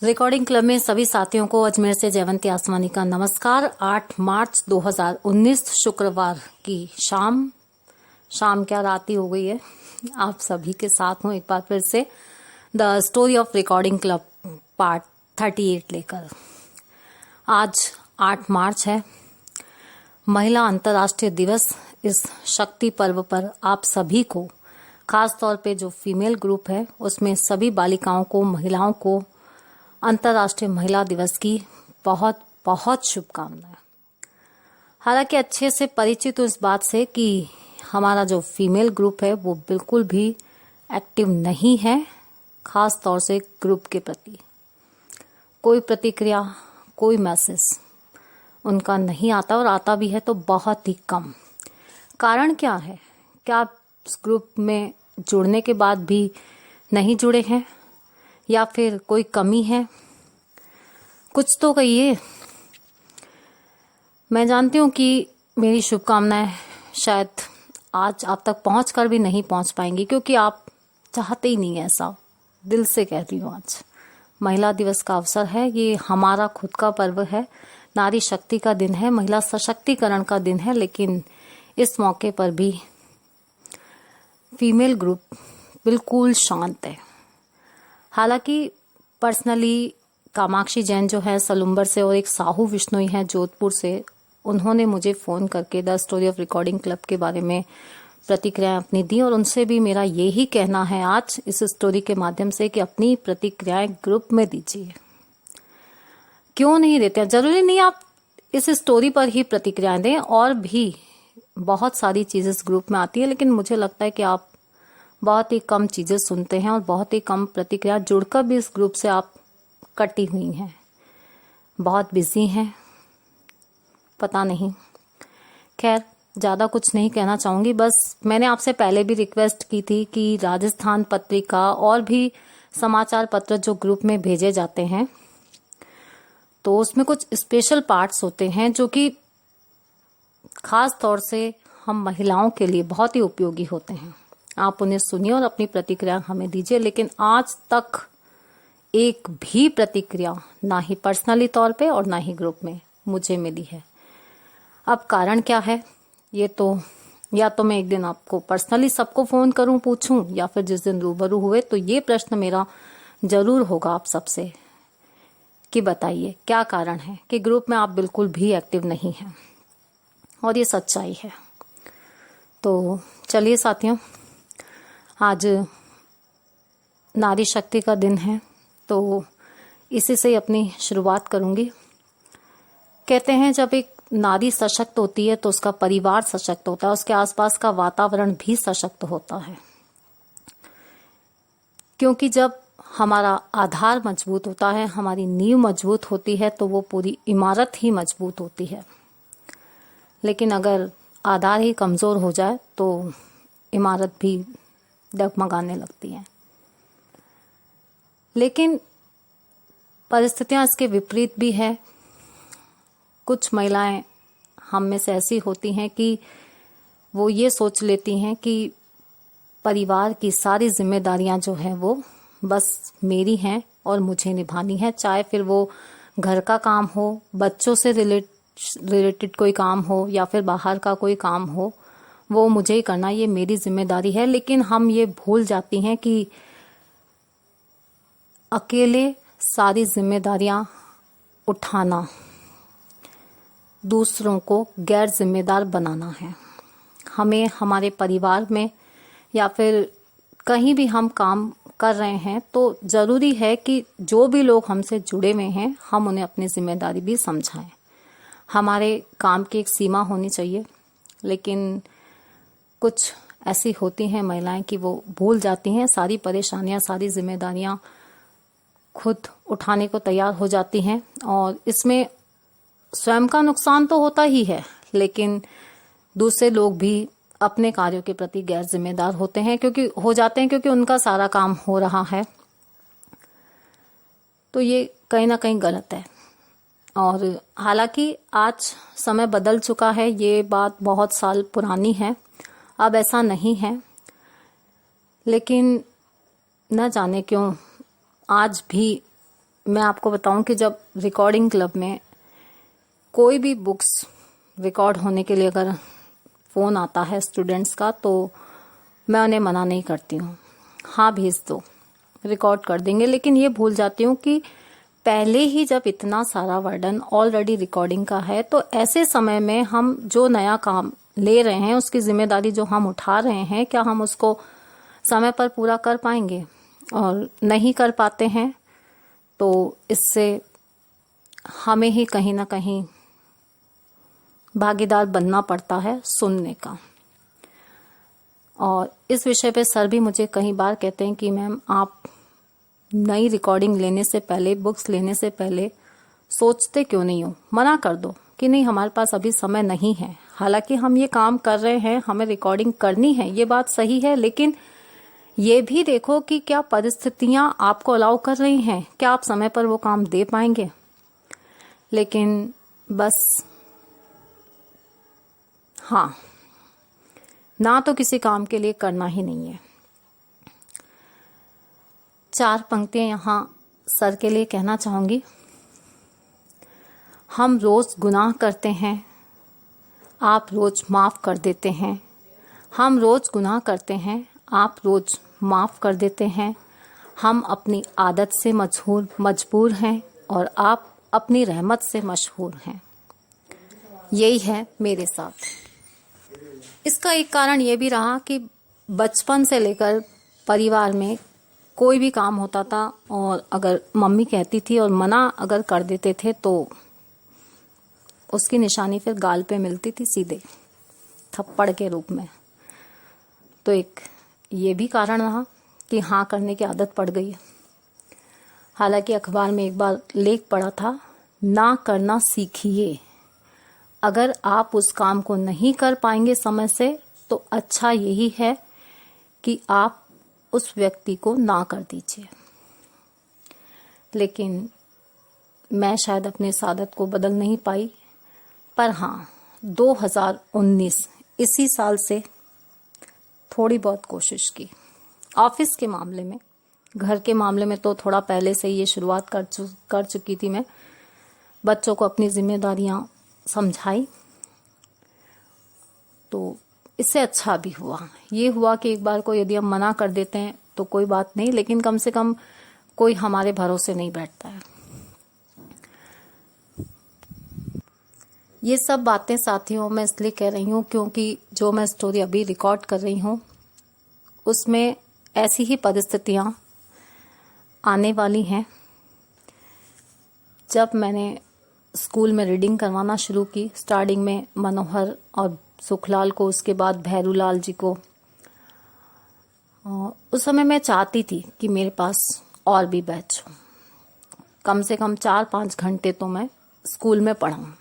Recording club में सभी साथियों को अजमेर से जयवंती आसवानी का नमस्कार। 8 मार्च 2019 शुक्रवार की शाम क्या रात ही हो गई है। आप सभी के साथ हूँ एक बार फिर से the story of recording club part 38 लेकर। आज 8 मार्च है, महिला अंतर्राष्ट्रीय दिवस। इस शक्ति पर्व पर आप सभी को, खास तौर पे जो फीमेल ग्रुप है उसमें सभी बालिकाओं को, महिलाओं को अंतर्राष्ट्रीय महिला दिवस की बहुत बहुत शुभकामनाएं। हालांकि अच्छे से परिचित हूं इस बात से कि हमारा जो फीमेल ग्रुप है वो बिल्कुल भी एक्टिव नहीं है, खास तौर से ग्रुप के प्रति कोई प्रतिक्रिया, कोई मैसेज उनका नहीं आता, और आता भी है तो बहुत ही कम। कारण क्या है? क्या आप इस ग्रुप में जुड़ने के बाद भी नहीं जुड़े हैं, या फिर कोई कमी है? कुछ तो कहिए। मैं जानती हूँ कि मेरी शुभकामनाएं शायद आज आप तक पहुँच कर भी नहीं पहुँच पाएंगी, क्योंकि आप चाहते ही नहीं ऐसा। दिल से कहती हूँ, आज महिला दिवस का अवसर है, ये हमारा खुद का पर्व है, नारी शक्ति का दिन है, महिला सशक्तिकरण का दिन है। लेकिन इस मौके पर भी फीमेल ग्रुप बिल्कुल शांत है। हालांकि पर्सनली कामाक्षी जैन जो है सलुम्बर से, और एक साहू विश्नोई है जोधपुर से, उन्होंने मुझे फ़ोन करके the story of recording club के बारे में प्रतिक्रियाएं अपनी दी, और उनसे भी मेरा यही कहना है आज इस स्टोरी के माध्यम से कि अपनी प्रतिक्रियाएं ग्रुप में दीजिए। क्यों नहीं देते हैं? जरूरी नहीं आप इस स्टोरी पर ही प्रतिक्रियाएं दें, और भी बहुत सारी चीज़ें इस ग्रुप में आती है, लेकिन मुझे लगता है कि आप बहुत ही कम चीज़ें सुनते हैं और बहुत ही कम प्रतिक्रिया जुड़कर भी इस ग्रुप से आप कटी हुई हैं, बहुत बिजी हैं, पता नहीं। खैर, ज़्यादा कुछ नहीं कहना चाहूँगी। बस मैंने आपसे पहले भी रिक्वेस्ट की थी कि राजस्थान पत्रिका और भी समाचार पत्र जो ग्रुप में भेजे जाते हैं, तो उसमें कुछ स्पेशल पार्ट्स होते हैं जो कि खास तौर से हम महिलाओं के लिए बहुत ही उपयोगी होते हैं। आप उन्हें सुनिए और अपनी प्रतिक्रिया हमें दीजिए। लेकिन आज तक एक भी प्रतिक्रिया ना ही पर्सनली तौर पे और ना ही ग्रुप में मुझे मिली है। अब कारण क्या है, ये तो या तो मैं एक दिन आपको पर्सनली सबको फोन करूं, पूछूं, या फिर जिस दिन रूबरू हुए तो ये प्रश्न मेरा जरूर होगा आप सबसे कि बताइए क्या कारण है कि ग्रुप में आप बिल्कुल भी एक्टिव नहीं हैं। और ये सच्चाई है। तो चलिए साथियों, आज नारी शक्ति का दिन है, तो इसी से ही अपनी शुरुआत करूंगी। कहते हैं जब एक नारी सशक्त होती है तो उसका परिवार सशक्त होता है, उसके आसपास का वातावरण भी सशक्त होता है। क्योंकि जब हमारा आधार मजबूत होता है, हमारी नींव मजबूत होती है, तो वो पूरी इमारत ही मजबूत होती है। लेकिन अगर आधार ही कमजोर हो जाए तो इमारत भी डगमगाने लगती है। लेकिन परिस्थितियां इसके विपरीत भी है। कुछ महिलाएं हम में से ऐसी होती हैं कि वो ये सोच लेती हैं कि परिवार की सारी जिम्मेदारियां जो हैं वो बस मेरी हैं और मुझे निभानी है, चाहे फिर वो घर का काम हो, बच्चों से रिलेटेड कोई काम हो, या फिर बाहर का कोई काम हो, वो मुझे ही करना, ये मेरी जिम्मेदारी है। लेकिन हम ये भूल जाती हैं कि अकेले सारी जिम्मेदारियां उठाना दूसरों को गैर जिम्मेदार बनाना है। हमें हमारे परिवार में या फिर कहीं भी हम काम कर रहे हैं तो जरूरी है कि जो भी लोग हमसे जुड़े हुए हैं हम उन्हें अपनी जिम्मेदारी भी समझाएं। हमारे काम की एक सीमा होनी चाहिए। लेकिन कुछ ऐसी होती हैं महिलाएं कि वो भूल जाती हैं, सारी परेशानियां, सारी जिम्मेदारियां खुद उठाने को तैयार हो जाती हैं, और इसमें स्वयं का नुकसान तो होता ही है, लेकिन दूसरे लोग भी अपने कार्यों के प्रति गैर जिम्मेदार होते हैं, क्योंकि उनका सारा काम हो रहा है। तो ये कहीं ना कहीं गलत है। और हालांकि आज समय बदल चुका है, ये बात बहुत साल पुरानी है, अब ऐसा नहीं है। लेकिन न जाने क्यों आज भी मैं आपको बताऊं कि जब रिकॉर्डिंग क्लब में कोई भी बुक्स रिकॉर्ड होने के लिए अगर फ़ोन आता है स्टूडेंट्स का, तो मैं उन्हें मना नहीं करती हूँ। हाँ, भेज दो, रिकॉर्ड कर देंगे। लेकिन ये भूल जाती हूँ कि पहले ही जब इतना सारा वर्डन ऑलरेडी रिकॉर्डिंग का है, तो ऐसे समय में हम जो नया काम ले रहे हैं, उसकी जिम्मेदारी जो हम उठा रहे हैं, क्या हम उसको समय पर पूरा कर पाएंगे? और नहीं कर पाते हैं तो इससे हमें ही कहीं ना कहीं भागीदार बनना पड़ता है सुनने का। और इस विषय पे सर भी मुझे कई बार कहते हैं कि मैम, आप नई रिकॉर्डिंग लेने से पहले, बुक्स लेने से पहले सोचते क्यों नहीं हो? मना कर दो कि नहीं, हमारे पास अभी समय नहीं है। हालांकि हम ये काम कर रहे हैं, हमें रिकॉर्डिंग करनी है, ये बात सही है, लेकिन ये भी देखो कि क्या परिस्थितियां आपको अलाउ कर रही हैं, क्या आप समय पर वो काम दे पाएंगे? लेकिन बस हाँ, ना तो किसी काम के लिए करना ही नहीं है। 4 पंक्तियां यहाँ सर के लिए कहना चाहूंगी। हम रोज गुनाह करते हैं, आप रोज माफ कर देते हैं। हम रोज गुनाह करते हैं, आप रोज माफ कर देते हैं। हम अपनी आदत से मजबूर हैं और आप अपनी रहमत से मशहूर हैं। यही है मेरे साथ। इसका एक कारण ये भी रहा कि बचपन से लेकर परिवार में कोई भी काम होता था और अगर मम्मी कहती थी और मना अगर कर देते थे, तो उसकी निशानी फिर गाल पे मिलती थी, सीधे थप्पड़ के रूप में। तो एक ये भी कारण रहा कि हाँ करने की आदत पड़ गई। हालांकि अखबार में एक बार लेख पढ़ा था, ना करना सीखिए। अगर आप उस काम को नहीं कर पाएंगे समय से, तो अच्छा यही है कि आप उस व्यक्ति को ना कर दीजिए। लेकिन मैं शायद अपनी इस आदत को बदल नहीं पाई। पर हाँ, 2019 इसी साल से थोड़ी बहुत कोशिश की। ऑफिस के मामले में, घर के मामले में तो थोड़ा पहले से ये शुरुआत कर चुकी थी मैं। बच्चों को अपनी जिम्मेदारियां समझाई, तो इससे अच्छा भी हुआ। ये हुआ कि एक बार को यदि हम मना कर देते हैं तो कोई बात नहीं, लेकिन कम से कम कोई हमारे भरोसे नहीं बैठता है। ये सब बातें साथियों मैं इसलिए कह रही हूँ क्योंकि जो मैं स्टोरी अभी रिकॉर्ड कर रही हूँ, उसमें ऐसी ही परिस्थितियां आने वाली हैं। जब मैंने स्कूल में रीडिंग करवाना शुरू की, स्टार्टिंग में मनोहर और सुखलाल को, उसके बाद भैरूलाल जी को, उस समय मैं चाहती थी कि मेरे पास और भी बैच हो, कम से कम 4-5 घंटे तो मैं स्कूल में पढ़ाऊं।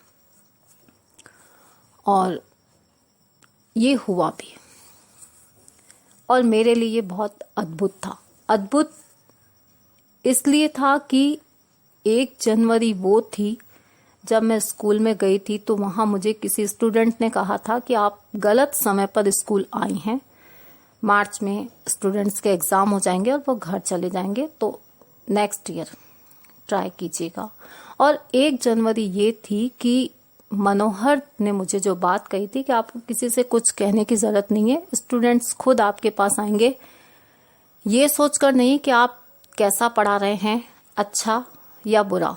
और ये हुआ भी, और मेरे लिए ये बहुत अद्भुत था। अद्भुत इसलिए था कि 1 जनवरी वो थी जब मैं स्कूल में गई थी, तो वहां मुझे किसी स्टूडेंट ने कहा था कि आप गलत समय पर स्कूल आई हैं, मार्च में स्टूडेंट्स के एग्जाम हो जाएंगे और वो घर चले जाएंगे, तो नेक्स्ट ईयर ट्राई कीजिएगा। और 1 जनवरी ये थी कि मनोहर ने मुझे जो बात कही थी कि आपको किसी से कुछ कहने की जरूरत नहीं है, स्टूडेंट्स खुद आपके पास आएंगे, ये सोचकर नहीं कि आप कैसा पढ़ा रहे हैं, अच्छा या बुरा,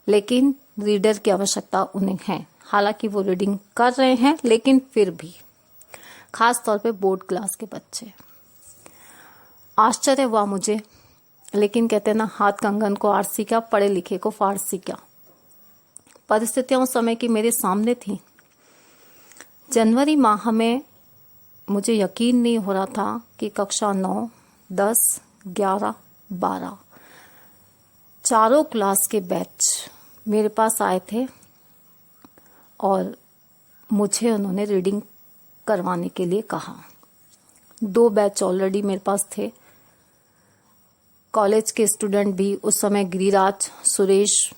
लेकिन रीडर की आवश्यकता उन्हें है। हालांकि वो रीडिंग कर रहे हैं, लेकिन फिर भी खास तौर पे बोर्ड क्लास के बच्चे। आश्चर्य हुआ मुझे, लेकिन कहते ना, हाथ कंगन को आरसी क्या, पढ़े लिखे को फारसी क्या। परिस्थितियां उस समय की मेरे सामने थी। जनवरी माह में मुझे यकीन नहीं हो रहा था कि कक्षा 9, 10, 11, 12 चारों क्लास के बैच मेरे पास आए थे और मुझे उन्होंने रीडिंग करवाने के लिए कहा। 2 बैच ऑलरेडी मेरे पास थे। कॉलेज के स्टूडेंट भी उस समय, गिरिराज, सुरेश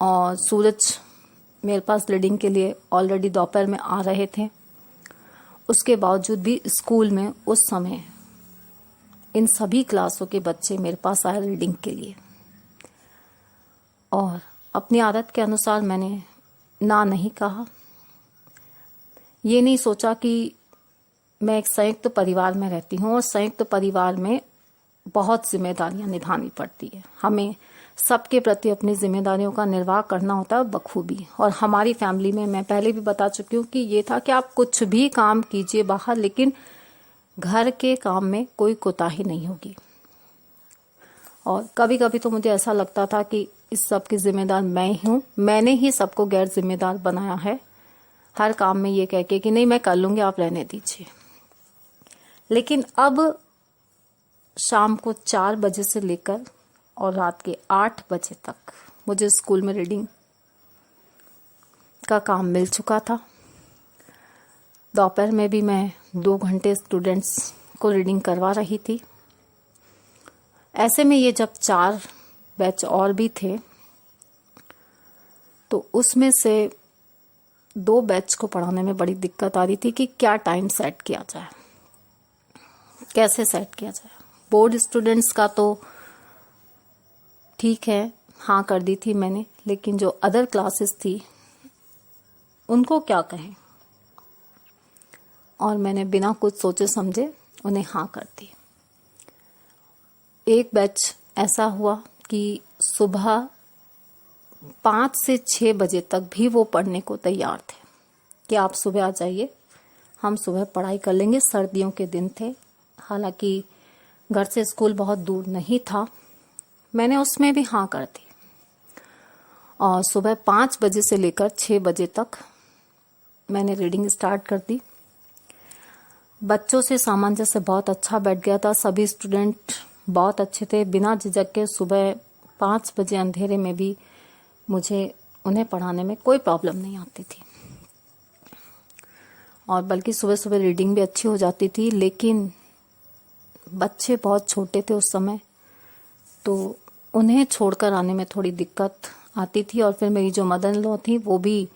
और सूरज मेरे पास रीडिंग के लिए ऑलरेडी दोपहर में आ रहे थे। उसके बावजूद भी स्कूल में उस समय इन सभी क्लासों के बच्चे मेरे पास आए रीडिंग के लिए। और अपनी आदत के अनुसार मैंने ना नहीं कहा। ये नहीं सोचा कि मैं एक संयुक्त परिवार में रहती हूँ और संयुक्त परिवार में बहुत जिम्मेदारियां निभानी पड़ती है। हमें सबके प्रति अपनी जिम्मेदारियों का निर्वाह करना होता है बखूबी। और हमारी फैमिली में मैं पहले भी बता चुकी हूँ कि ये था कि आप कुछ भी काम कीजिए बाहर, लेकिन घर के काम में कोई कोताही नहीं होगी। और कभी कभी तो मुझे ऐसा लगता था कि इस सब की जिम्मेदार मैं ही हूँ, मैंने ही सबको गैर जिम्मेदार बनाया है हर काम में, ये कह के कि नहीं मैं कर लूंगी, आप रहने दीजिए। लेकिन अब शाम को 4 बजे से लेकर और रात के 8 बजे तक मुझे स्कूल में रीडिंग का काम मिल चुका था। दोपहर में भी मैं 2 घंटे स्टूडेंट्स को रीडिंग करवा रही थी। ऐसे में ये जब 4 बैच और भी थे तो उसमें से 2 बैच को पढ़ाने में बड़ी दिक्कत आ रही थी कि क्या टाइम सेट किया जाए, कैसे सेट किया जाए। बोर्ड स्टूडेंट्स का तो ठीक है, हाँ कर दी थी मैंने, लेकिन जो अदर क्लासेस थी उनको क्या कहें। और मैंने बिना कुछ सोचे समझे उन्हें हाँ कर दी। एक बैच ऐसा हुआ कि सुबह 5 से 6 बजे तक भी वो पढ़ने को तैयार थे कि आप सुबह आ जाइए, हम सुबह पढ़ाई कर लेंगे। सर्दियों के दिन थे, हालांकि घर से स्कूल बहुत दूर नहीं था। मैंने उसमें भी हाँ कर दी और सुबह 5 बजे से लेकर 6 बजे तक मैंने रीडिंग स्टार्ट कर दी। बच्चों से सामंजस्य बहुत अच्छा बैठ गया था, सभी स्टूडेंट बहुत अच्छे थे। बिना झिझक के सुबह 5 बजे अंधेरे में भी मुझे उन्हें पढ़ाने में कोई प्रॉब्लम नहीं आती थी और बल्कि सुबह सुबह रीडिंग भी अच्छी हो जाती थी। लेकिन बच्चे बहुत छोटे थे उस समय, तो उन्हें छोड़कर आने में थोड़ी दिक्कत आती थी। और फिर मेरी जो मदर इन लॉ थी वो भी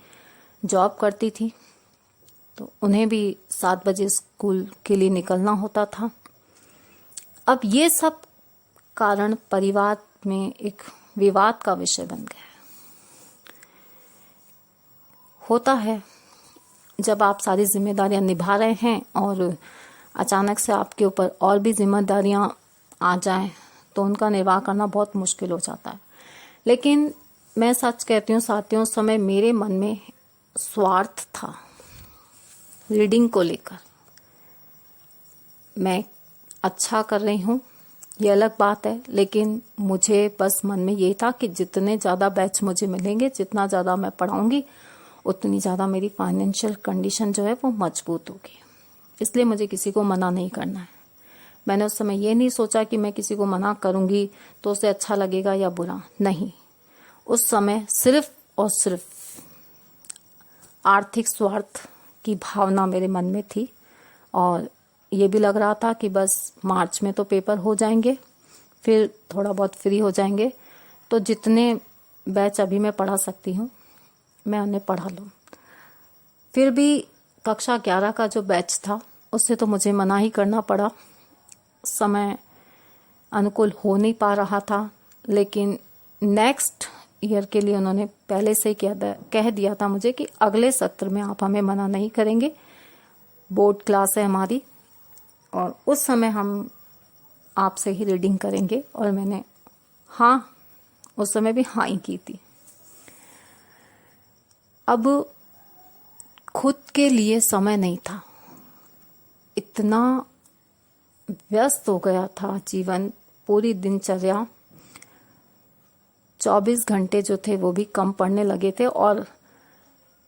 जॉब करती थी, तो उन्हें भी 7 बजे स्कूल के लिए निकलना होता था। अब ये सब कारण परिवार में एक विवाद का विषय बन गया। होता है जब आप सारी जिम्मेदारियां निभा रहे हैं और अचानक से आपके ऊपर और भी जिम्मेदारियां आ जाएं तो उनका निर्वाह करना बहुत मुश्किल हो जाता है। लेकिन मैं सच कहती हूँ साथियों, उस समय मेरे मन में स्वार्थ था रीडिंग को लेकर। मैं अच्छा कर रही हूँ ये अलग बात है, लेकिन मुझे बस मन में ये था कि जितने ज़्यादा बैच मुझे मिलेंगे, जितना ज़्यादा मैं पढ़ाऊंगी, उतनी ज़्यादा मेरी फाइनेंशियल कंडीशन जो है वो मजबूत होगी। इसलिए मुझे किसी को मना नहीं करना है। मैंने उस समय ये नहीं सोचा कि मैं किसी को मना करूंगी तो उसे अच्छा लगेगा या बुरा, नहीं। उस समय सिर्फ और सिर्फ आर्थिक स्वार्थ की भावना मेरे मन में थी और ये भी लग रहा था कि बस मार्च में तो पेपर हो जाएंगे, फिर थोड़ा बहुत फ्री हो जाएंगे, तो जितने बैच अभी मैं पढ़ा सकती हूँ मैं उन्हें पढ़ा लूँ। फिर भी कक्षा 11 का जो बैच था उससे तो मुझे मना ही करना पड़ा, समय अनुकूल हो नहीं पा रहा था। लेकिन नेक्स्ट ईयर के लिए उन्होंने पहले से ही कह दिया था मुझे कि अगले सत्र में आप हमें मना नहीं करेंगे, बोर्ड क्लास है हमारी और उस समय हम आपसे ही रीडिंग करेंगे। और मैंने हाँ, उस समय भी हाँ ही की थी। अब खुद के लिए समय नहीं था, इतना व्यस्त हो गया था जीवन, पूरी दिनचर्या 24 घंटे जो थे वो भी कम पड़ने लगे थे और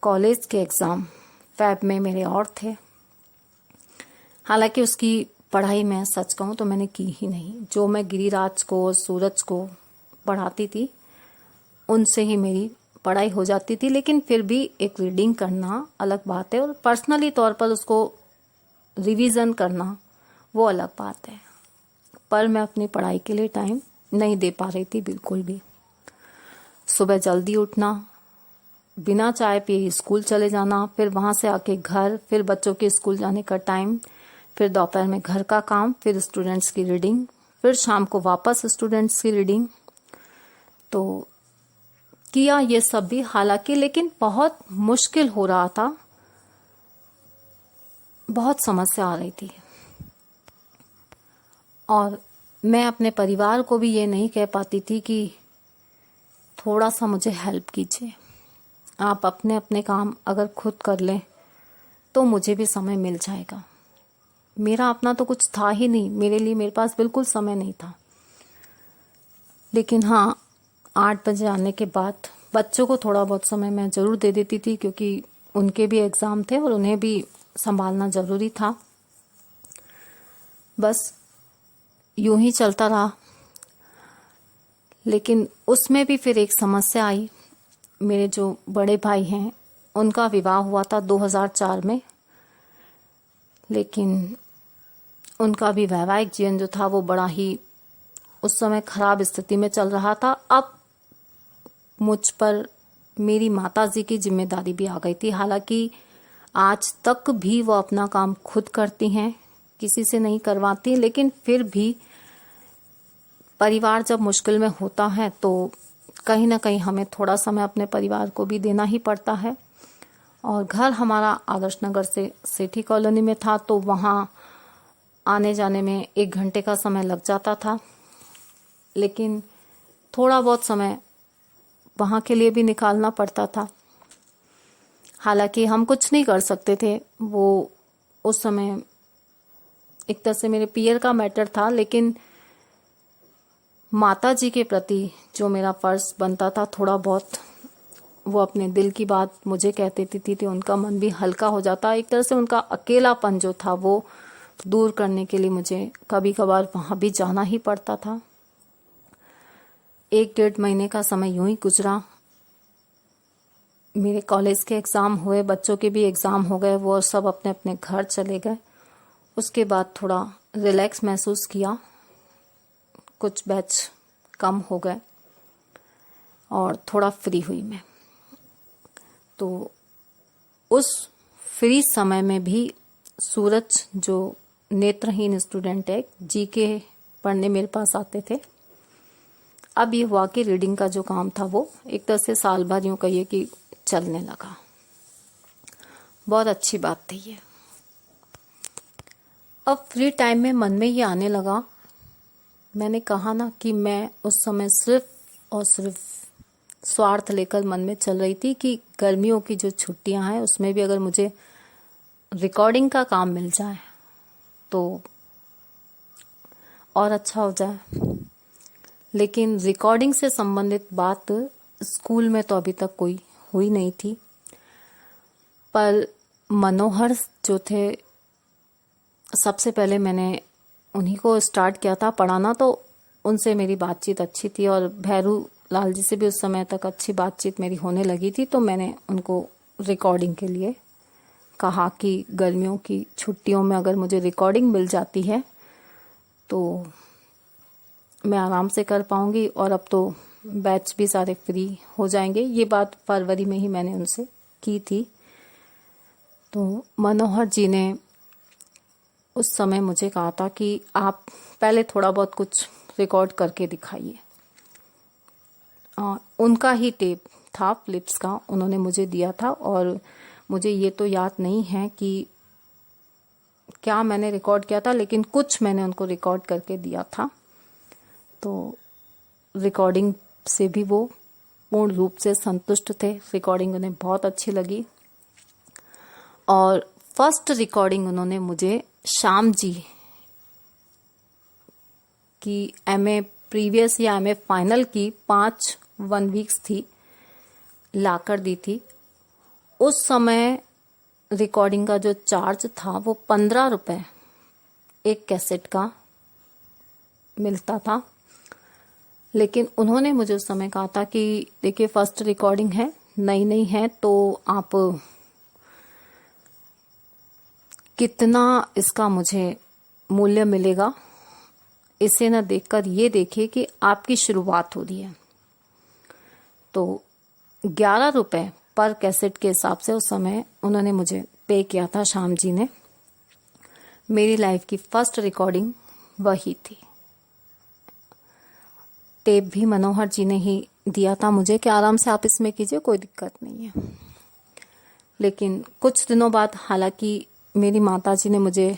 कॉलेज के एग्ज़ाम फैब में मेरे और थे। हालांकि उसकी पढ़ाई मैं सच कहूँ तो मैंने की ही नहीं। जो मैं गिरिराज को और सूरज को पढ़ाती थी उनसे ही मेरी पढ़ाई हो जाती थी, लेकिन फिर भी एक रीडिंग करना अलग बात है और पर्सनली तौर पर उसको रिवीजन करना वो अलग बात है। पर मैं अपनी पढ़ाई के लिए टाइम नहीं दे पा रही थी बिल्कुल भी। सुबह जल्दी उठना, बिना चाय पिए स्कूल चले जाना, फिर वहां से आके घर, फिर बच्चों के स्कूल जाने का टाइम, फिर दोपहर में घर का काम, फिर स्टूडेंट्स की रीडिंग, फिर शाम को वापस स्टूडेंट्स की रीडिंग। तो किया ये सब भी, हालांकि लेकिन बहुत मुश्किल हो रहा था, बहुत समस्या आ रही थी। और मैं अपने परिवार को भी ये नहीं कह पाती थी कि थोड़ा सा मुझे हेल्प कीजिए, आप अपने अपने काम अगर खुद कर लें तो मुझे भी समय मिल जाएगा। मेरा अपना तो कुछ था ही नहीं, मेरे लिए मेरे पास बिल्कुल समय नहीं था। लेकिन हाँ, 8 बजे आने के बाद बच्चों को थोड़ा बहुत समय मैं ज़रूर दे देती थी, क्योंकि उनके भी एग्ज़ाम थे और उन्हें भी संभालना ज़रूरी था। बस यूं ही चलता रहा। लेकिन उसमें भी फिर एक समस्या आई। मेरे जो बड़े भाई हैं उनका विवाह हुआ था 2004 में, लेकिन उनका भी वैवाहिक जीवन जो था वो बड़ा ही उस समय खराब स्थिति में चल रहा था। अब मुझ पर मेरी माताजी की जिम्मेदारी भी आ गई थी। हालांकि आज तक भी वो अपना काम खुद करती हैं, किसी से नहीं करवाती, लेकिन फिर भी परिवार जब मुश्किल में होता है तो कहीं ना कहीं हमें थोड़ा समय अपने परिवार को भी देना ही पड़ता है। और घर हमारा आदर्श नगर से सेठी कॉलोनी में था, तो वहाँ आने जाने में 1 घंटे का समय लग जाता था। लेकिन थोड़ा बहुत समय वहाँ के लिए भी निकालना पड़ता था। हालांकि हम कुछ नहीं कर सकते थे, वो उस समय एक तरह से मेरे पियर का मैटर था, लेकिन माता जी के प्रति जो मेरा फर्ज बनता था थोड़ा बहुत, वो अपने दिल की बात मुझे कह देती थी, तो उनका मन भी हल्का हो जाता। एक तरह से उनका अकेलापन जो था वो दूर करने के लिए मुझे कभी कभार वहाँ भी जाना ही पड़ता था। 1-1.5 महीने का समय यूं ही गुजरा। मेरे कॉलेज के एग्ज़ाम हुए, बच्चों के भी एग्ज़ाम हो गए, वो सब अपने अपने घर चले गए। उसके बाद थोड़ा रिलैक्स महसूस किया, कुछ बैच कम हो गए और थोड़ा फ्री हुई मैं। तो उस फ्री समय में भी सूरज जो नेत्रहीन स्टूडेंट है, जीके पढ़ने मेरे पास आते थे। अब ये हुआ कि रीडिंग का जो काम था वो एक तरह से साल भर यूं कहिए कि चलने लगा। बहुत अच्छी बात थी ये। अब फ्री टाइम में मन में ये आने लगा, मैंने कहा ना कि मैं उस समय सिर्फ और सिर्फ स्वार्थ लेकर मन में चल रही थी कि गर्मियों की जो छुट्टियां हैं उसमें भी अगर मुझे रिकॉर्डिंग का काम मिल जाए तो और अच्छा हो जाए। लेकिन रिकॉर्डिंग से संबंधित बात स्कूल में तो अभी तक कोई हुई नहीं थी, पर मनोहर जो थे, सबसे पहले मैंने उन्हीं को स्टार्ट किया था पढ़ाना, तो उनसे मेरी बातचीत अच्छी थी और भैरू लाल जी से भी उस समय तक अच्छी बातचीत मेरी होने लगी थी। तो मैंने उनको रिकॉर्डिंग के लिए कहा कि गर्मियों की छुट्टियों में अगर मुझे रिकॉर्डिंग मिल जाती है तो मैं आराम से कर पाऊंगी, और अब तो बैच भी सारे फ्री हो जाएंगे। ये बात फरवरी में ही मैंने उनसे की थी। तो मनोहर जी ने उस समय मुझे कहा था कि आप पहले थोड़ा बहुत कुछ रिकॉर्ड करके दिखाइए। उनका ही टेप था फिलिप्स का, उन्होंने मुझे दिया था, और मुझे ये तो याद नहीं है कि क्या मैंने रिकॉर्ड किया था, लेकिन कुछ मैंने उनको रिकॉर्ड करके दिया था। तो रिकॉर्डिंग से भी वो पूर्ण रूप से संतुष्ट थे, रिकॉर्डिंग उन्हें बहुत अच्छी लगी। और फर्स्ट रिकॉर्डिंग उन्होंने मुझे श्याम जी की एमए प्रीवियस या एमए फाइनल की 1 वीक्स थी, लाकर दी थी। उस समय रिकॉर्डिंग का जो चार्ज था वो 15 रुपए एक कैसेट का मिलता था। लेकिन उन्होंने मुझे उस समय कहा था कि देखिए फर्स्ट रिकॉर्डिंग है, नई नई है, तो आप कितना इसका मुझे मूल्य मिलेगा इसे न देखकर ये देखिए कि आपकी शुरुआत हो रही है। तो 11 रुपए पर कैसेट के हिसाब से उस समय उन्होंने मुझे पे किया था, श्याम जी ने। मेरी लाइफ की फर्स्ट रिकॉर्डिंग वही थी। टेप भी मनोहर जी ने ही दिया था मुझे कि आराम से आप इसमें कीजिए, कोई दिक्कत नहीं है। लेकिन कुछ दिनों बाद, हालांकि मेरी माताजी ने, मुझे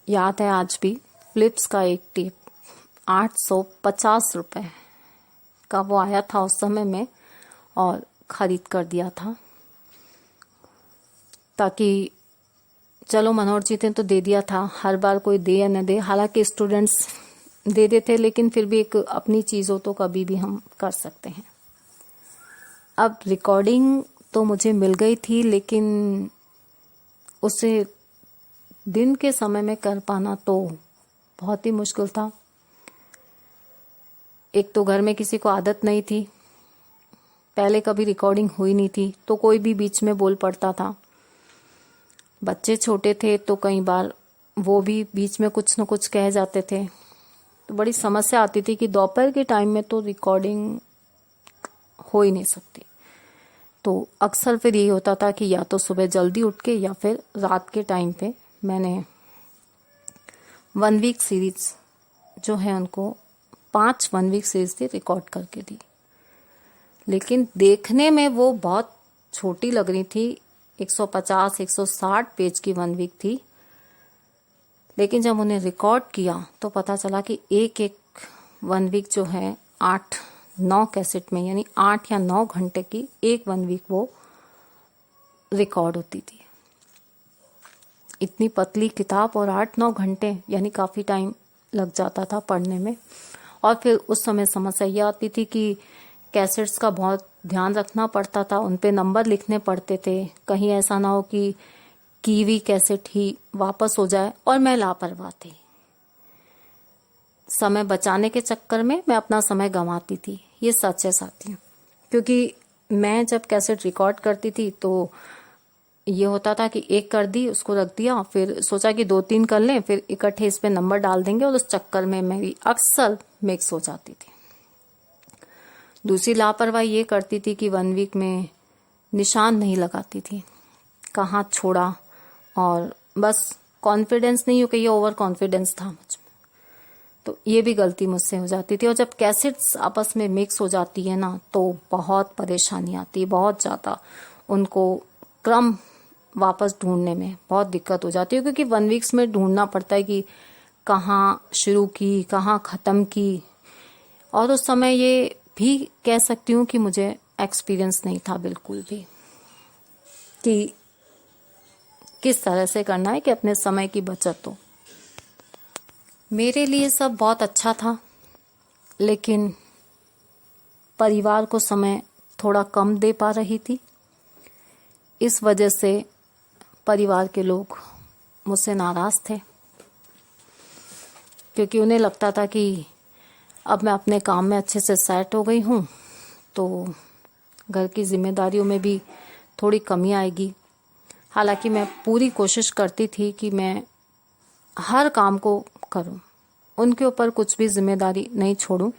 याद है आज भी, फिलिप्स का एक टेप 850 रुपए का वो आया था उस समय में, और खरीद कर दिया था, ताकि चलो मनोहर जी ने तो दे दिया था, हर बार कोई दे या न दे, हालांकि स्टूडेंट्स दे देते, लेकिन फिर भी एक अपनी चीज़ हो तो कभी भी हम कर सकते हैं। अब रिकॉर्डिंग तो मुझे मिल गई थी, लेकिन उसे दिन के समय में कर पाना तो बहुत ही मुश्किल था। एक तो घर में किसी को आदत नहीं थी, पहले कभी रिकॉर्डिंग हुई नहीं थी, तो कोई भी बीच में बोल पड़ता था। बच्चे छोटे थे तो कई बार वो भी बीच में कुछ न कुछ कह जाते थे, तो बड़ी समस्या आती थी कि दोपहर के टाइम में तो रिकॉर्डिंग हो ही नहीं सकती। तो अक्सर फिर यही होता था कि या तो सुबह जल्दी उठ के या फिर रात के टाइम पे मैंने 1 वीक सीरीज जो है उनको 5 1 वीक सीरीज थी रिकॉर्ड करके दी। लेकिन देखने में वो बहुत छोटी लग रही थी, 150-160 पेज की 1 वीक थी, लेकिन जब उन्हें रिकॉर्ड किया तो पता चला कि एक 1 वीक जो है 8-9 कैसेट में, यानी 8 या 9 घंटे की एक 1 वीक वो रिकॉर्ड होती थी। इतनी पतली किताब और 8-9 घंटे, यानी काफ़ी टाइम लग जाता था पढ़ने में। और फिर उस समय समस्या यह आती थी कि कैसेट्स का बहुत ध्यान रखना पड़ता था, उन पे नंबर लिखने पड़ते थे, कहीं ऐसा ना हो कि कीवी कैसेट ही वापस हो जाए और मैं लापरवाह थी। समय बचाने के चक्कर में मैं अपना समय गंवाती थी, ये सच है साथियों। क्योंकि मैं जब कैसेट रिकॉर्ड करती थी तो ये होता था कि एक कर दी, उसको रख दिया, फिर सोचा कि 2-3 कर लें, फिर इकट्ठे इस पे नंबर डाल देंगे, और उस चक्कर में मेरी अक्सर मिक्स हो जाती थी। दूसरी लापरवाही ये करती थी कि 1 वीक में निशान नहीं लगाती थी, कहाँ छोड़ा, और बस कॉन्फिडेंस नहीं हो कि ये ओवर कॉन्फिडेंस था मुझ में, तो ये भी गलती मुझसे हो जाती थी। और जब कैसेट्स आपस में मिक्स हो जाती है ना, तो बहुत परेशानी आती है, बहुत ज़्यादा। उनको क्रम वापस ढूंढने में बहुत दिक्कत हो जाती है, क्योंकि 1 वीक्स में ढूंढना पड़ता है कि कहाँ शुरू की, कहाँ ख़त्म की। और उस समय ये भी कह सकती हूँ कि मुझे एक्सपीरियंस नहीं था बिल्कुल भी कि किस तरह से करना है कि अपने समय की बचत हो। मेरे लिए सब बहुत अच्छा था, लेकिन परिवार को समय थोड़ा कम दे पा रही थी। इस वजह से परिवार के लोग मुझसे नाराज थे, क्योंकि उन्हें लगता था कि अब मैं अपने काम में अच्छे से सेट हो गई हूँ, तो घर की जिम्मेदारियों में भी थोड़ी कमी आएगी। हालांकि मैं पूरी कोशिश करती थी कि मैं हर काम को करूं, उनके ऊपर कुछ भी जिम्मेदारी नहीं छोड़ूं,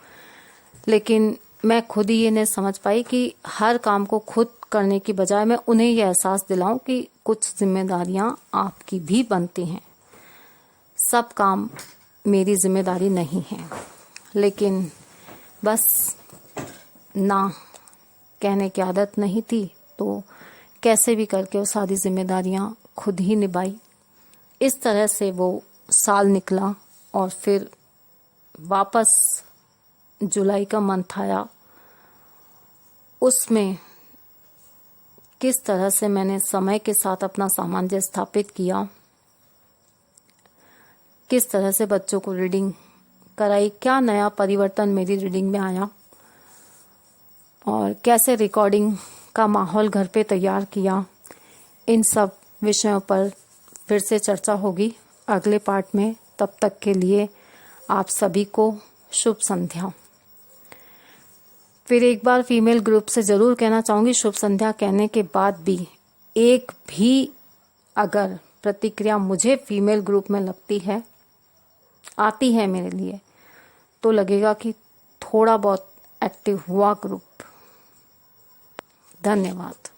लेकिन मैं खुद ही ये नहीं समझ पाई कि हर काम को खुद करने की बजाय मैं उन्हें ये एहसास दिलाऊं कि कुछ जिम्मेदारियां आपकी भी बनती हैं, सब काम मेरी जिम्मेदारी नहीं है। लेकिन बस ना कहने की आदत नहीं थी, तो कैसे भी करके वो सारी जिम्मेदारियां खुद ही निभाई। इस तरह से वो साल निकला, और फिर वापस जुलाई का मंथ आया। उसमें किस तरह से मैंने समय के साथ अपना सामंजस्य स्थापित किया, किस तरह से बच्चों को रीडिंग कराई, क्या नया परिवर्तन मेरी रीडिंग में आया, और कैसे रिकॉर्डिंग का माहौल घर पे तैयार किया, इन सब विषयों पर फिर से चर्चा होगी अगले पार्ट में। तब तक के लिए आप सभी को शुभ संध्या। फिर एक बार फीमेल ग्रुप से ज़रूर कहना चाहूँगी, शुभ संध्या कहने के बाद भी एक भी अगर प्रतिक्रिया मुझे फीमेल ग्रुप में लगती है, आती है मेरे लिए, तो लगेगा कि थोड़ा बहुत एक्टिव हुआ ग्रुप। धन्यवाद।